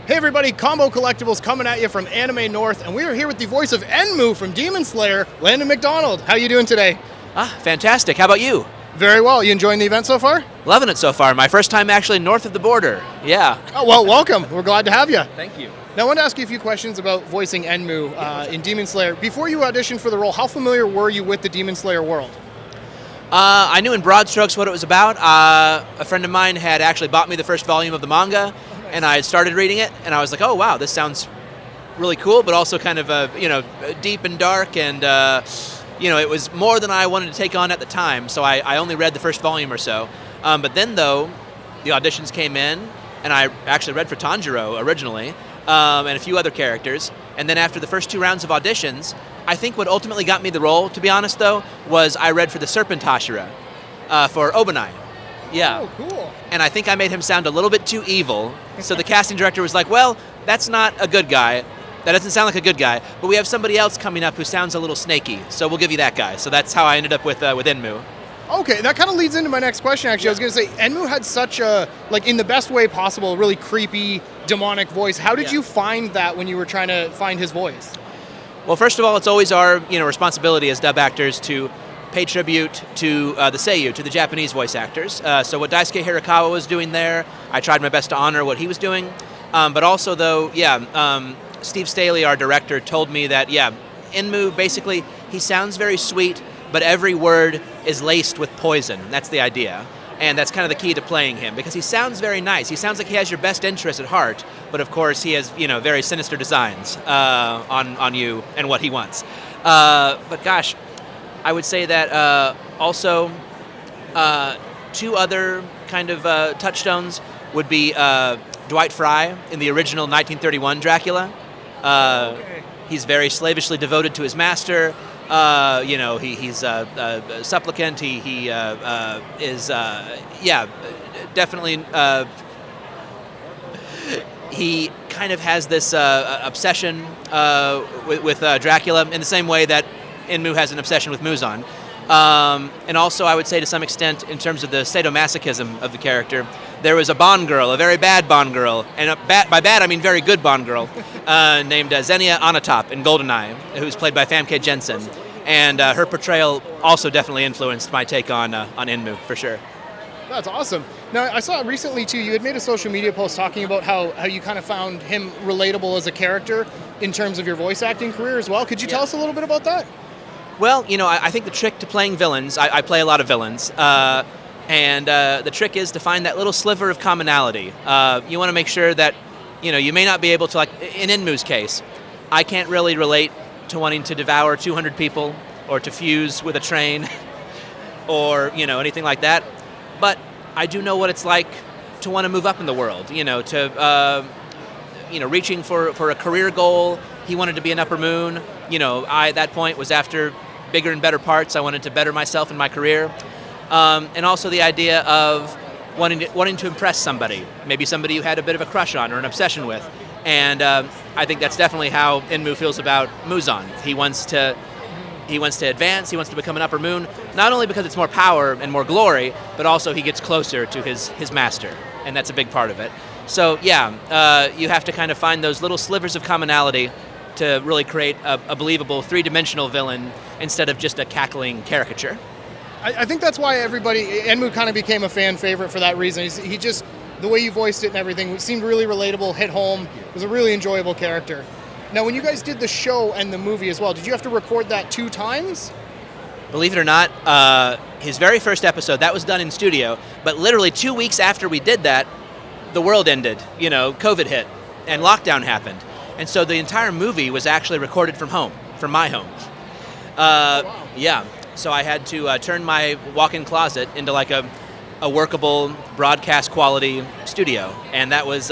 Hey everybody, Combo Collectibles coming at you from Anime North, and we are here with the voice of Enmu from Demon Slayer, Landon McDonald. How are you doing today? Fantastic. How about you? Very well. You enjoying the event so far? Loving it so far. My first time actually north of the border. Yeah. Oh, well, welcome. We're glad to have you. Thank you. Now, I wanted to ask you a few questions about voicing Enmu in Demon Slayer. Before you auditioned for the role, how familiar were you with the Demon Slayer world? I knew in broad strokes what it was about. A friend of mine had actually bought me the first volume of the manga, and I started reading it, and I was like, oh, wow, this sounds really cool, but also kind of, deep and dark, and, it was more than I wanted to take on at the time, so I only read the first volume or so. But then, though, the auditions came in, and I actually read for Tanjiro originally, and a few other characters, and then after the first 2 rounds of auditions, I think what ultimately got me the role, to be honest, though, was I read for the Serpent Hashira for Obanai. Yeah. Oh, cool. And I think I made him sound a little bit too evil. So the casting director was like, well, that's not a good guy. That doesn't sound like a good guy. But we have somebody else coming up who sounds a little snaky. So we'll give you that guy. So that's how I ended up with Enmu. Okay, that kind of leads into my next question, actually. I was going to say, Enmu had such a, in the best way possible, really creepy, demonic voice. How did you find that when you were trying to find his voice? Well, first of all, it's always our responsibility as dub actors to pay tribute to the seiyuu, to the Japanese voice actors. So what Daisuke Hirakawa was doing there, I tried my best to honor what he was doing. But also, though, Steve Staley, our director, told me that, Enmu, basically, he sounds very sweet, but every word is laced with poison. That's the idea. And that's kind of the key to playing him, because he sounds very nice. He sounds like he has your best interest at heart, but of course he has, very sinister designs on you and what he wants. But gosh, I would say that also 2 other kind of touchstones would be Dwight Frye in the original 1931 Dracula. He's very slavishly devoted to his master. He's a supplicant. He is, definitely. He kind of has this obsession with Dracula in the same way that Enmu has an obsession with Muzan. And also, I would say to some extent, in terms of the sadomasochism of the character, there was a Bond girl, a very bad Bond girl, and by bad I mean very good Bond girl, named Xenia Onatop in GoldenEye, who's played by Famke Jensen. And her portrayal also definitely influenced my take on Enmu, for sure. That's awesome. Now, I saw recently, too, you had made a social media post talking about how you kind of found him relatable as a character in terms of your voice acting career as well. Could you tell us a little bit about that? Well, I think the trick to playing villains, I play a lot of villains, and the trick is to find that little sliver of commonality. You want to make sure that, you may not be able to, like in Enmu's case, I can't really relate to wanting to devour 200 people or to fuse with a train or, anything like that. But I do know what it's like to want to move up in the world, to, reaching for a career goal. He wanted to be an Upper Moon. I, at that point, was after bigger and better parts. I wanted to better myself in my career. And also the idea of wanting to impress somebody, maybe somebody you had a bit of a crush on or an obsession with. And I think that's definitely how Enmu feels about Muzan. He wants to advance, he wants to become an Upper Moon, not only because it's more power and more glory, but also he gets closer to his master, and that's a big part of it. So you have to kind of find those little slivers of commonality to really create a believable 3-dimensional villain instead of just a cackling caricature. I think that's why Enmu kind of became a fan favorite for that reason. He just, the way you voiced it and everything, seemed really relatable, hit home, was a really enjoyable character. Now, when you guys did the show and the movie as well, did you have to record that 2 times? Believe it or not, his very first episode, that was done in studio, but literally 2 weeks after we did that, the world ended, COVID hit, and lockdown happened. And so the entire movie was actually recorded from home, from my home. Wow. Yeah, so I had to turn my walk-in closet into like a workable broadcast quality studio, and that was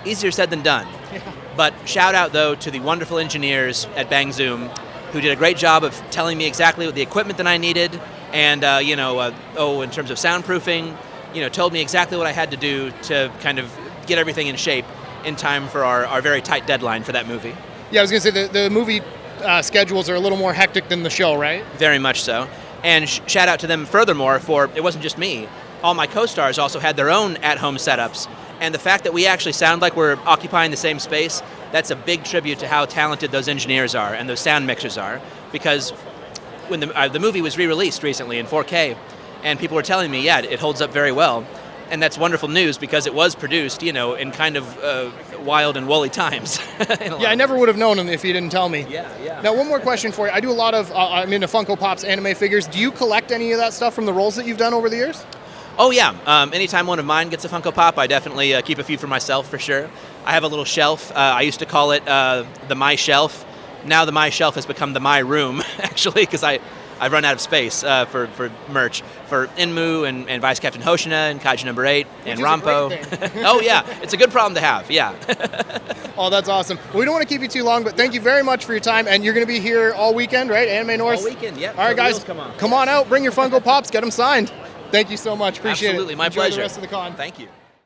easier said than done. Yeah. But shout out, though, to the wonderful engineers at Bang Zoom who did a great job of telling me exactly what the equipment that I needed, and in terms of soundproofing, told me exactly what I had to do to kind of get everything in shape in time for our very tight deadline for that movie. Yeah, I was going to say the movie schedules are a little more hectic than the show, right? Very much so. And shout out to them furthermore for, it wasn't just me, all my co-stars also had their own at-home setups, And the fact that we actually sound like we're occupying the same space, that's a big tribute to how talented those engineers are and those sound mixers are. Because when the movie was re-released recently in 4K, and people were telling me, yeah, it holds up very well. And that's wonderful news because it was produced, in kind of wild and woolly times. Yeah, I never would have known him if you didn't tell me. Yeah. Now, one more question for you. I do a lot of, I'm into Funko Pops anime figures. Do you collect any of that stuff from the rolls that you've done over the years? Oh, yeah. Anytime one of mine gets a Funko Pop, I definitely keep a few for myself, for sure. I have a little shelf. I used to call it the My Shelf. Now the My Shelf has become the My Room, actually, because I've run out of space for merch for Enmu and Vice Captain Hoshina and Kaiju number 8 and Rampo. Oh, yeah. It's a good problem to have, yeah. Oh, that's awesome. Well, we don't want to keep you too long, but thank you very much for your time. And you're going to be here all weekend, right? Anime North? All weekend, yeah. All right, guys. Come on out. Bring your Funko Pops. Get them signed. Thank you so much. Appreciate it. Absolutely. My Enjoy pleasure. the rest of the con. Thank you.